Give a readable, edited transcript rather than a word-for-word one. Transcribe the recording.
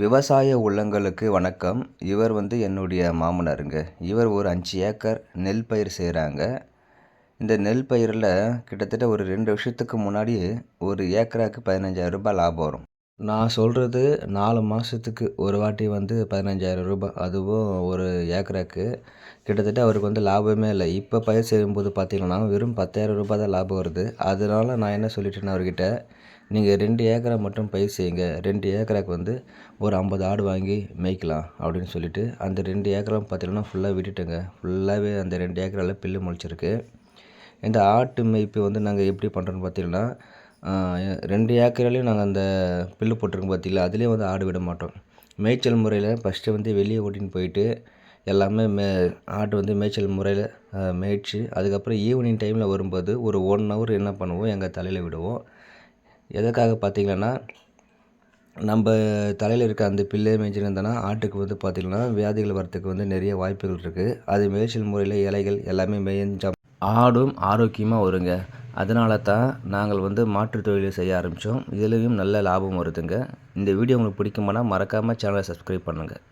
விவசாய உள்ளங்களுக்கு வணக்கம். இவர் என்னுடைய மாமனாருங்க. இவர் ஒரு 5 ஏக்கர் நெல் பயிர் செய்கிறாங்க. இந்த நெல் பயிரில் கிட்டத்தட்ட ஒரு 2 வருஷத்துக்கு முன்னாடி ஒரு ஏக்கராக்கு ரூ. 15,000 லாபம் வரும். நான் சொல்கிறது 4 மாதத்துக்கு ஒரு வாட்டி ரூ. 15,000, அதுவும் ஒரு ஏக்கராக்கு. கிட்டத்தட்ட அவருக்கு லாபமே இல்லை. இப்போ பயிர் செய்யும்போது பார்த்திங்கன்னா வெறும் ரூ. 10,000 தான் லாபம் வருது. அதனால நான் என்ன சொல்லிட்டேன்னா அவர்கிட்ட, நீங்கள் 2 ஏக்கரை மட்டும் பயிர் செய்யுங்க. 2 ஏக்கராக்கு ஒரு 50 ஆடு வாங்கி மேய்க்கலாம் அப்படின்னு சொல்லிட்டு அந்த 2 ஏக்கரும் பார்த்திங்கன்னா ஃபுல்லாக விட்டுட்டேங்க. ஃபுல்லாகவே அந்த 2 ஏக்கரால் புல்லு முளைச்சிருக்கு. இந்த ஆட்டு மேய்ப்பு நாங்கள் எப்படி பண்ணுறோன்னு பார்த்திங்கன்னா, 2 ஏக்கராலையும் நாங்கள் அந்த புல்லு போட்டிருக்கோம் பார்த்திங்களா, அதுலேயும் ஆடு விட மாட்டோம். மேய்ச்சல் முறையில் ஃபஸ்ட்டு வெளியே ஓட்டின்னு போயிட்டு எல்லாமே ஆட்டு மேய்ச்சல் முறையில் மேய்ச்சி அதுக்கப்புறம் ஈவினிங் டைமில் வரும்போது ஒரு 1 ஹவர் என்ன பண்ணுவோம், எங்கள் தலையில் விடுவோம். எதற்காக பார்த்திங்கன்னா, நம்ம தலையில் இருக்க அந்த புல்லே மேய்ச்சின்னு இருந்தோன்னா ஆட்டுக்கு பார்த்திங்கன்னா வியாதிகள் வரத்துக்கு நிறைய வாய்ப்புகள் இருக்குது. அது மேய்ச்சல் முறையில் இலைகள் எல்லாமே மேய்ஞ்சா ஆடும் ஆரோக்கியமாக வருங்க. அதனால தான் நாங்கள் மாற்றுத் தொழிலை செய்ய ஆரம்பித்தோம். இதுலேயும் நல்ல லாபம் வருதுங்க. இந்த வீடியோ உங்களுக்கு பிடிக்குமானா மறக்காமல் சேனலை சப்ஸ்கிரைப் பண்ணுங்கள்.